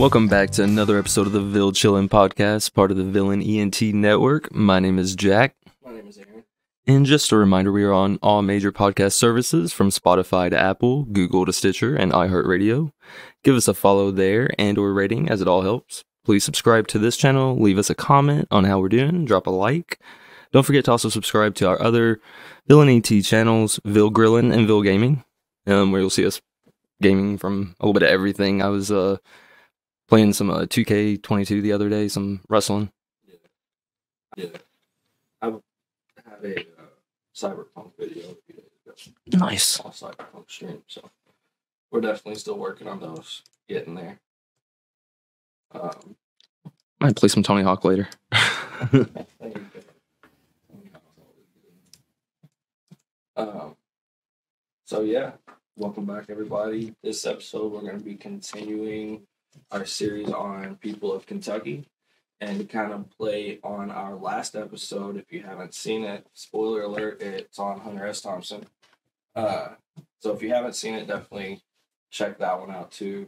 Welcome back to another episode of the Vill Chillin' Podcast, part of the Villain ENT Network. My name is Jack. My name is Aaron. And just a reminder, we are on all major podcast services from Spotify to Apple, Google to Stitcher, and iHeartRadio. Give us a follow there and or rating, as it all helps. Please subscribe to this channel, leave us a comment on how we're doing, drop a like. Don't forget to also subscribe to our other Villain ENT channels, Vill Grillin' and Vill Gaming, where you'll see us gaming from a little bit of everything. I was playing some 2K22 the other day, some wrestling. Yeah. I had a Cyberpunk video a few days ago. Nice. On Cyberpunk stream, so we're definitely still working on those, getting there. Might play some Tony Hawk later. So yeah, welcome back everybody. This episode we're going to be continuing our series on people of Kentucky, and to kind of play on our last episode. If you haven't seen it, spoiler alert, it's on Hunter S. Thompson. So if you haven't seen it, definitely check that one out too.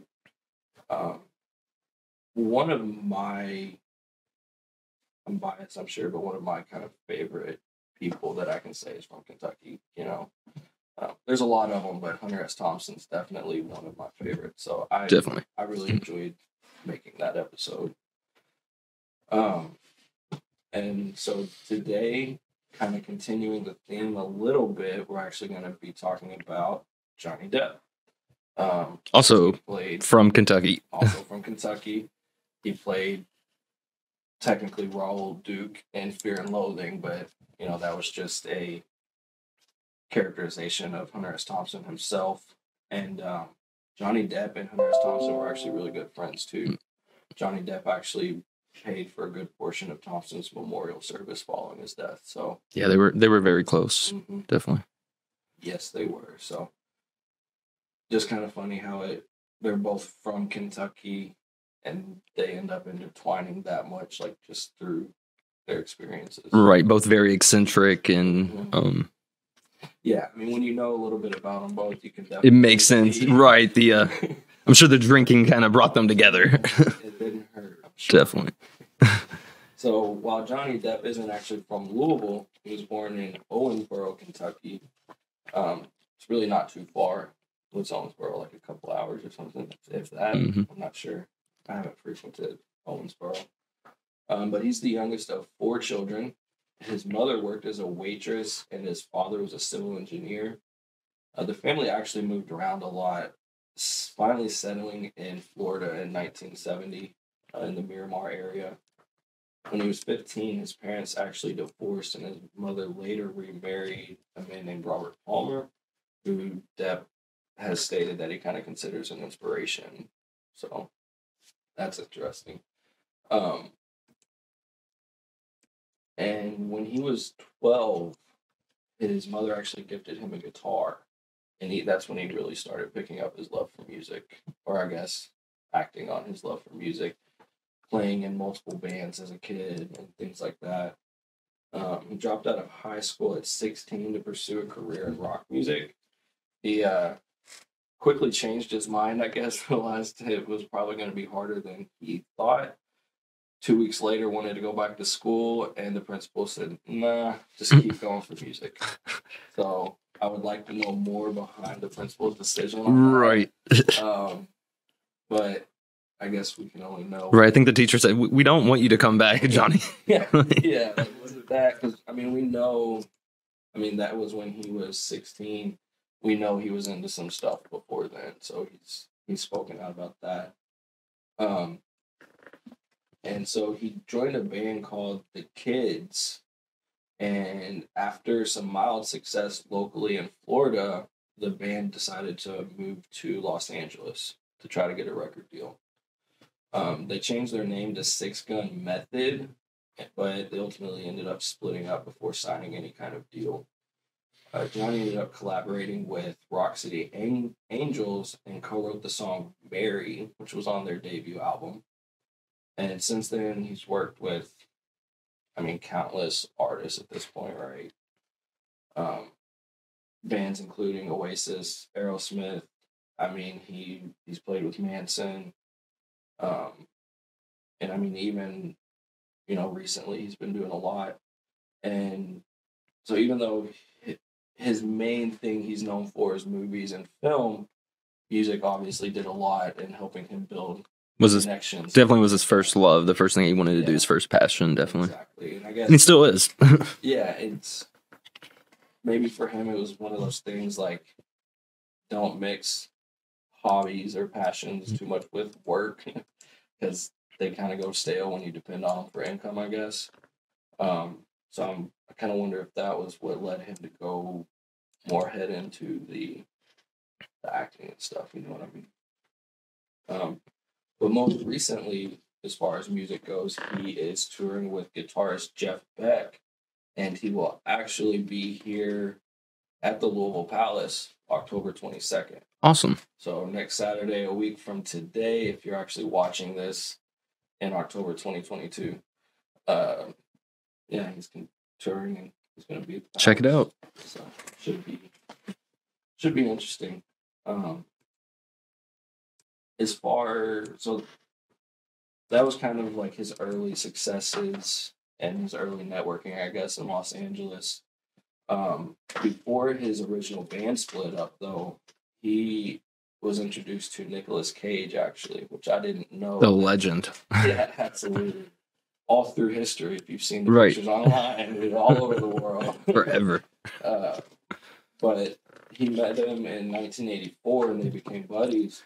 One of my, I'm biased, I'm sure, but one of my kind of favorite people that I can say is from Kentucky. You know, there's a lot of them, but Hunter S. Thompson's definitely one of my favorites. So I really enjoyed making that episode. And so today, kind of continuing the theme a little bit, we're actually going to be talking about Johnny Depp. Also from Kentucky. He played technically Raoul Duke in Fear and Loathing, but you know, that was just a characterization of Hunter S. Thompson himself. And Johnny Depp and Hunter S. Thompson were actually really good friends too. Johnny Depp actually paid for a good portion of Thompson's memorial service following his death. So yeah, they were very close. Mm-hmm. Definitely. Yes, they were. So just kind of funny how they're both from Kentucky and they end up intertwining that much, like just through their experiences. Right, both very eccentric and yeah, I mean, when you know a little bit about them both, you can definitely... It makes sense. Right, I'm sure the drinking kind of brought them together. It didn't hurt, I'm sure. Definitely. So, while Johnny Depp isn't actually from Louisville, he was born in Owensboro, Kentucky. It's really not too far. It's Owensboro, like a couple hours or something, if that. Mm-hmm. I'm not sure. I haven't frequented Owensboro. But he's the youngest of 4 children. His mother worked as a waitress, and his father was a civil engineer. The family actually moved around a lot, finally settling in Florida in 1970 in the Miramar area. When he was 15, his parents actually divorced, and his mother later remarried a man named Robert Palmer, who Depp has stated that he kind of considers an inspiration. So that's interesting. And when he was 12, his mother actually gifted him a guitar. And that's when he really started picking up his love for music. Or I guess acting on his love for music. Playing in multiple bands as a kid and things like that. He dropped out of high school at 16 to pursue a career in rock music. He quickly changed his mind, I guess. Realized it was probably going to be harder than he thought. 2 weeks later, wanted to go back to school, and the principal said, nah, just keep going for music. So I would like to know more behind the principal's decision on that. Right. But I guess we can only know. Right, I think the teacher said, we don't want you to come back, Johnny. Yeah, like, was it that? Because, I mean, we know, that was when he was 16. We know he was into some stuff before then, so he's spoken out about that. And so he joined a band called The Kids, and after some mild success locally in Florida, the band decided to move to Los Angeles to try to get a record deal. They changed their name to Six Gun Method, but they ultimately ended up splitting up before signing any kind of deal. Johnny ended up collaborating with Rock City Angels and co-wrote the song Mary, which was on their debut album. And since then, he's worked with, countless artists at this point, right? Bands including Oasis, Aerosmith. He's played with Manson. Um, and I mean, even, recently he's been doing a lot. And so even though his main thing he's known for is movies and film, music obviously did a lot in helping him build connections. Definitely was his first love, the first thing he wanted to do, his first passion, definitely. Exactly. And I guess he still is. Yeah, it's maybe for him it was one of those things like, don't mix hobbies or passions too much with work, because they kind of go stale when you depend on them for income, I guess. So I kind of wonder if that was what led him to go more head into the acting and stuff. You know what I mean? But most recently, as far as music goes, he is touring with guitarist Jeff Beck, and he will actually be here at the Louisville Palace October 22nd. Awesome. So next Saturday, a week from today, if you're actually watching this in October 2022, yeah, he's touring and he's going to be. Check it out. So should be interesting. So that was kind of like his early successes and his early networking, I guess, in Los Angeles. Before his original band split up, though, he was introduced to Nicolas Cage, actually, which I didn't know. The legend. Yeah, absolutely. All through history, if you've seen the pictures online, all over the world. Forever. But he met him in 1984, and they became buddies.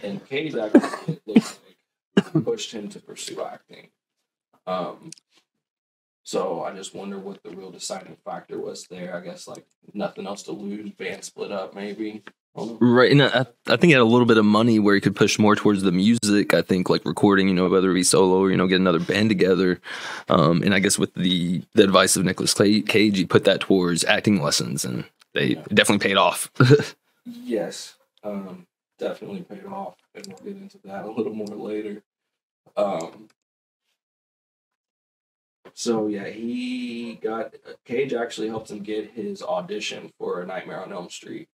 And Cage actually, it looks like, pushed him to pursue acting. So I just wonder what the real deciding factor was there. I guess like nothing else to lose, band split up, maybe. Right, and I think he had a little bit of money where he could push more towards the music. I think like recording, whether it be solo or get another band together. And I guess with the advice of Nicolas Cage, he put that towards acting lessons, and they definitely paid off. Yes, definitely paid off, and we'll get into that a little more later. So yeah, Cage actually helped him get his audition for A Nightmare on Elm Street.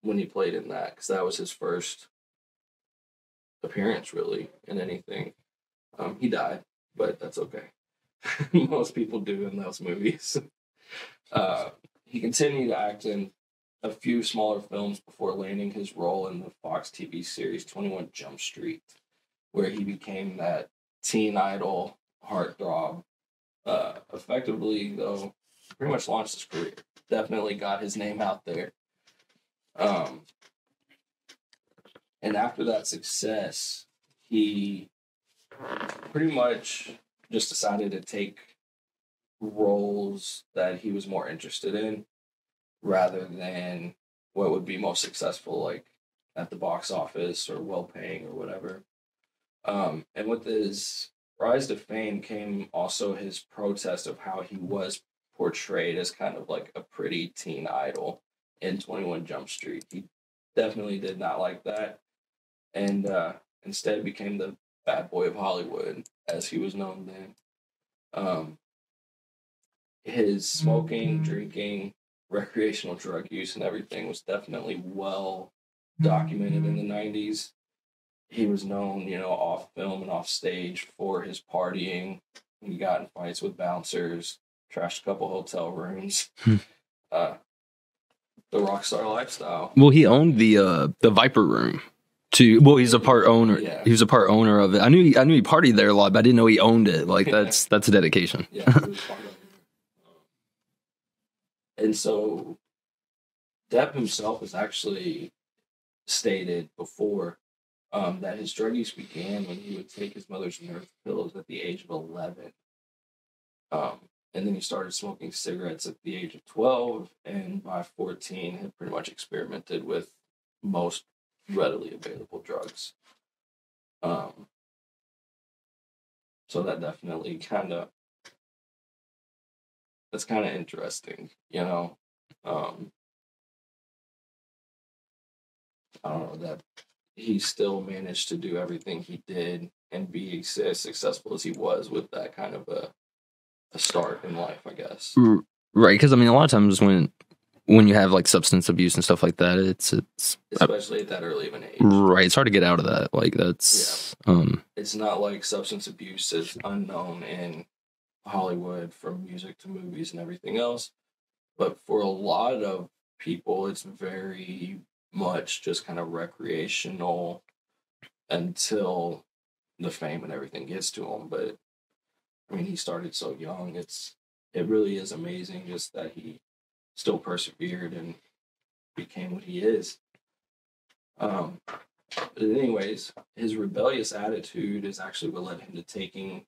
When he played in that, because that was his first appearance really in anything. He died, but that's okay. Most people do in those movies. He continued to act in a few smaller films before landing his role in the Fox TV series 21 Jump Street, where he became that teen idol heartthrob. Effectively, though, pretty much launched his career. Definitely got his name out there. And after that success, he pretty much just decided to take roles that he was more interested in rather than what would be most successful, like at the box office or well-paying or whatever. And with his rise to fame came also his protest of how he was portrayed as kind of like a pretty teen idol in 21 Jump Street. He definitely did not like that, and instead became the bad boy of Hollywood, as he was known then. His smoking, drinking, recreational drug use, and everything was definitely well documented in the 90s. He was known, off film and off stage for his partying. He got in fights with bouncers, trashed a couple hotel rooms. The rock star lifestyle. Well, he owned the Viper Room. He's a part owner. Yeah. He was a part owner of it. I knew he partied there a lot, but I didn't know he owned it. Like that's a dedication. Yeah, he was part of it. And so, Depp himself has actually stated before that his drug use began when he would take his mother's nerve pills at the age of 11. And then he started smoking cigarettes at the age of 12, and by 14 had pretty much experimented with most readily available drugs. So that definitely that's kind of interesting, I don't know, that he still managed to do everything he did and be as successful as he was with that kind of a start in life, I guess. Right, because a lot of times when when you have like substance abuse and stuff like that, it's especially at that early of an age. Right. It's hard to get out of that. Like that's It's not like substance abuse is unknown in Hollywood, from music to movies and everything else. But for a lot of people, it's very much just kind of recreational until the fame and everything gets to him. But I mean, he started so young. It really is amazing just that he still persevered and became what he is. But anyways, his rebellious attitude is actually what led him to taking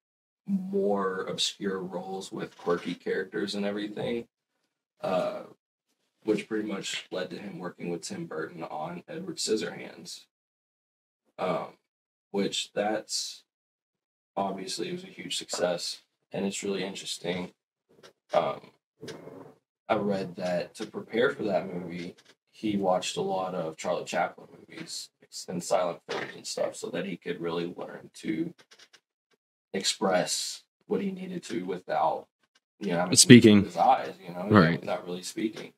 more obscure roles with quirky characters and everything, which pretty much led to him working with Tim Burton on Edward Scissorhands, which that's obviously was a huge success, and it's really interesting. I read that to prepare for that movie, he watched a lot of Charlie Chaplin movies and silent films and stuff so that he could really learn to express what he needed to without, speaking his eyes, right. Not really speaking.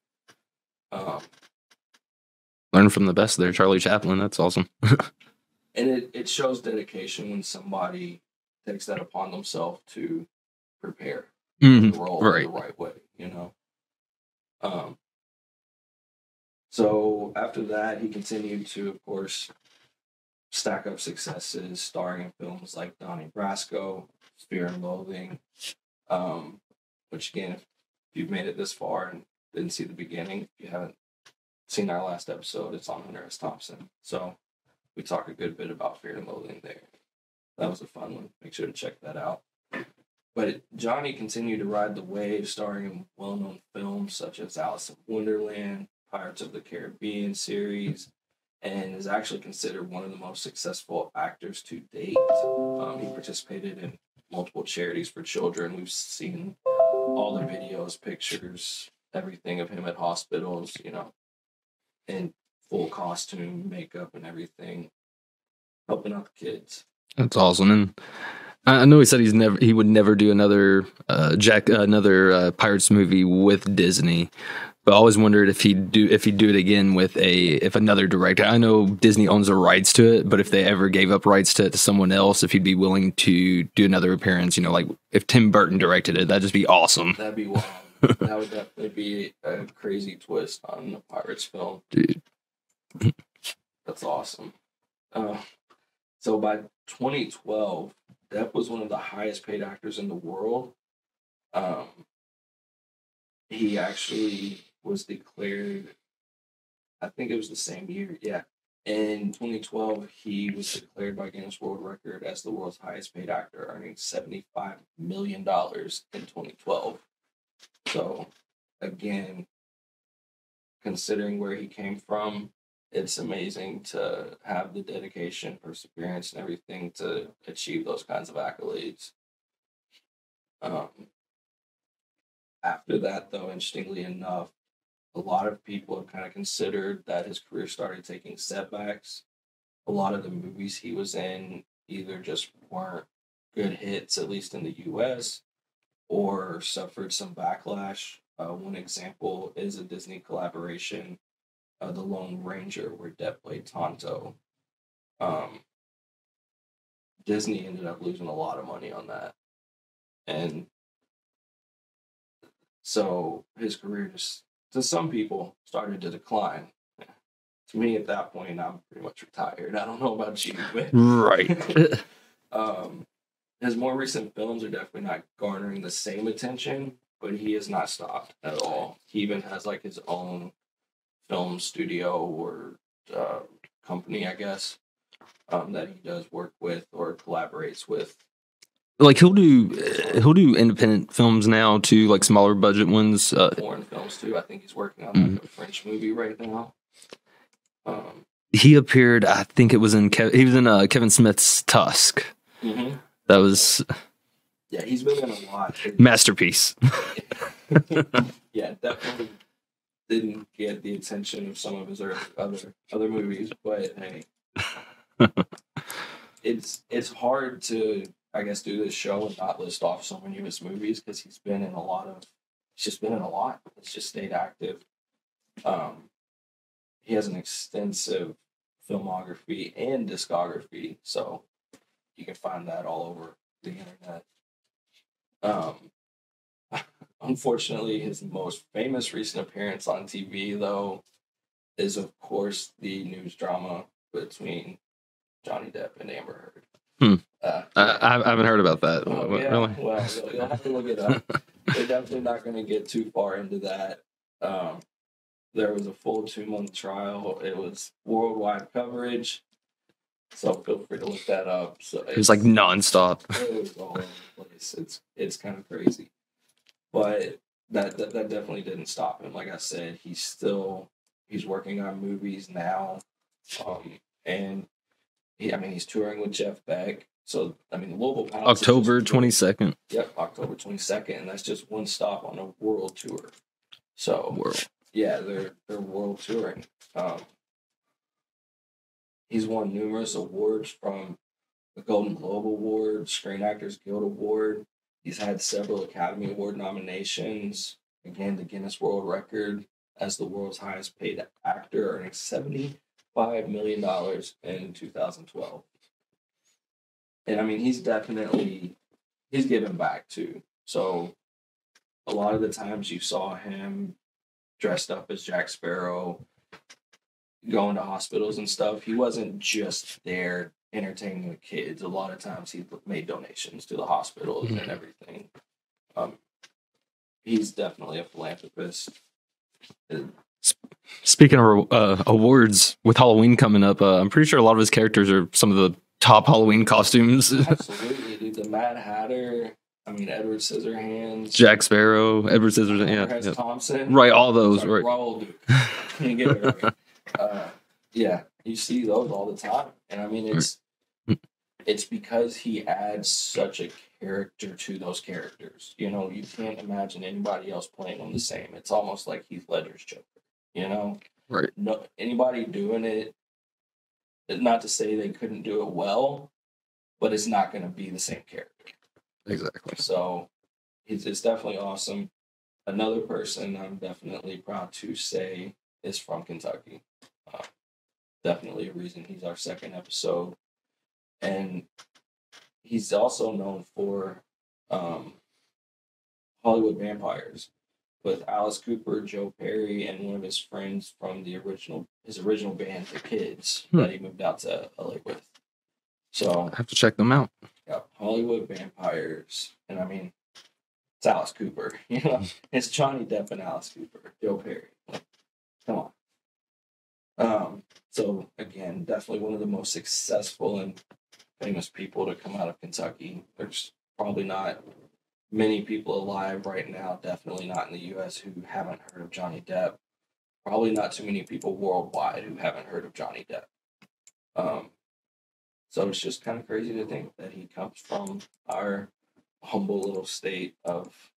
Learn from the best there, Charlie Chaplin. That's awesome. And it shows dedication when somebody takes that upon themselves to prepare the role right. the right way, So after that, he continued to, of course, stack up successes, starring in films like Donnie Brasco, Fear and Loathing, which again, if you've made it this far and didn't see the beginning, if you haven't seen our last episode, it's on Hunter S. Thompson. So we talk a good bit about Fear and Loathing there. That was a fun one. Make sure to check that out. But Johnny continued to ride the wave, starring in well-known films such as Alice in Wonderland, Pirates of the Caribbean series, and is actually considered one of the most successful actors to date. He participated in multiple charities for children. We've seen all the videos, pictures, everything of him at hospitals, in full costume, makeup, and helping out the kids. That's awesome. And I know he said he would never do another Pirates movie with Disney, but I always wondered if he'd do it again with if another director. I know Disney owns the rights to it, but if they ever gave up rights to it to someone else, if he'd be willing to do another appearance, like if Tim Burton directed it, that'd just be awesome. That'd be wild. That would definitely be a crazy twist on the Pirates film. Dude. That's awesome. So by 2012, Depp was one of the highest paid actors in the world. He actually was declared, I think it was the same year, yeah. In 2012, he was declared by Guinness World Record as the world's highest paid actor, earning $75 million in 2012. So, again, considering where he came from, it's amazing to have the dedication, perseverance, and everything to achieve those kinds of accolades. After that, though, interestingly enough, a lot of people have kind of considered that his career started taking setbacks. A lot of the movies he was in either just weren't good hits, at least in the U.S., or suffered some backlash. One example is a Disney collaboration, The Lone Ranger, where Depp played Tonto. Disney ended up losing a lot of money on that. And so his career just, to some people, started to decline. To me, at that point, I'm pretty much retired. I don't know about you, but right. His more recent films are definitely not garnering the same attention, but he has not stopped at all. He even has like his own film studio or company, I guess, that he does work with or collaborates with. Like he'll do independent films now too, like smaller budget ones. Foreign films too. I think he's working on like a French movie right now. He appeared, I think it was in Kevin Smith's Tusk. Mm-hmm. That was he's been in a lot. Masterpiece. Yeah, definitely didn't get the attention of some of his other movies, but hey, it's hard to, I guess, do this show and not list off so many of his movies because he's just been in a lot. It's just stayed active. He has an extensive filmography and discography, so you can find that all over the internet. Um, Unfortunately, his most famous recent appearance on TV, though, is of course the news drama between Johnny Depp and Amber Heard. I haven't heard about that. Oh, yeah. Really? Well, you'll have to look it up. We're definitely not going to get too far into that. There was a full 2-month trial. It was worldwide coverage. So feel free to look that up. So It was like nonstop. It was all over the place. It's kind of crazy. But that definitely didn't stop him. Like I said, he's working on movies now. And he's touring with Jeff Beck. So the Louisville Palace October 22nd. Yep, October 22nd, and that's just one stop on a world tour. So World. Yeah, they're world touring. He's won numerous awards, from the Golden Globe Award, Screen Actors Guild Award. He's had several Academy Award nominations. Again, the Guinness World Record as the world's highest paid actor, earning $75 million in 2012. And he's given back too. So a lot of the times you saw him dressed up as Jack Sparrow, going to hospitals and stuff. He wasn't just there entertaining the kids. A lot of times he made donations to the hospitals and everything. He's definitely a philanthropist. Speaking of awards, with Halloween coming up, I'm pretty sure a lot of his characters are some of the top Halloween costumes. Absolutely, dude. The Mad Hatter. Edward Scissorhands. Jack Sparrow, Edward Scissorhands, yeah. Thompson. Right, all those. Sorry, right. Raoul Duke. Can't get it right. Yeah, you see those all the time. And it's because he adds such a character to those characters. You can't imagine anybody else playing them the same. It's almost like Heath Ledger's Joker, Right. No, anybody doing it, not to say they couldn't do it well, but it's not going to be the same character. Exactly. So it's definitely awesome. Another person I'm definitely proud to say is from Kentucky. Definitely a reason he's our second episode. And he's also known for Hollywood Vampires with Alice Cooper, Joe Perry, and one of his friends from his original band, The Kids, that he moved out to LA with. So I have to check them out. Yeah, Hollywood Vampires. And it's Alice Cooper. It's Johnny Depp and Alice Cooper, Joe Perry. Come on. So again, definitely one of the most successful and famous people to come out of Kentucky. There's probably not many people alive right now, definitely not in the U.S., who haven't heard of Johnny Depp. Probably not too many people worldwide who haven't heard of Johnny Depp. So it's just kind of crazy to think that he comes from our humble little state of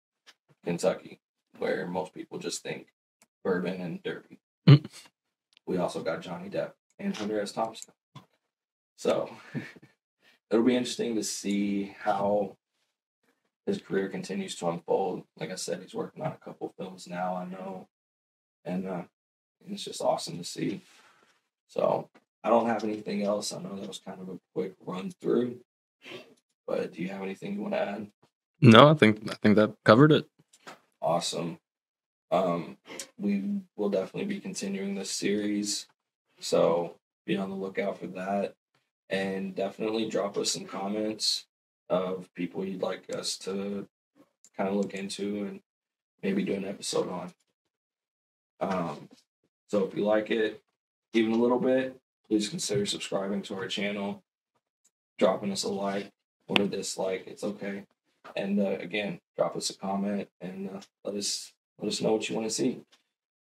Kentucky, where most people just think bourbon and derby. We also got Johnny Depp and Hunter S. Thompson. So it'll be interesting to see how his career continues to unfold. Like I said, he's working on a couple films now, I know. And it's just awesome to see. So I don't have anything else. I know that was kind of a quick run through. But do you have anything you want to add? No, I think that covered it. Awesome. We will definitely be continuing this series. So be on the lookout for that. And definitely drop us some comments of people you'd like us to kind of look into and maybe do an episode on. So if you like it even a little bit, please consider subscribing to our channel, dropping us a like or a dislike. It's okay. And again, drop us a comment and let us know what you want to see.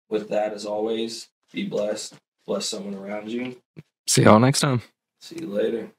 With that, as always, be blessed. Bless someone around you. See y'all next time. See you later.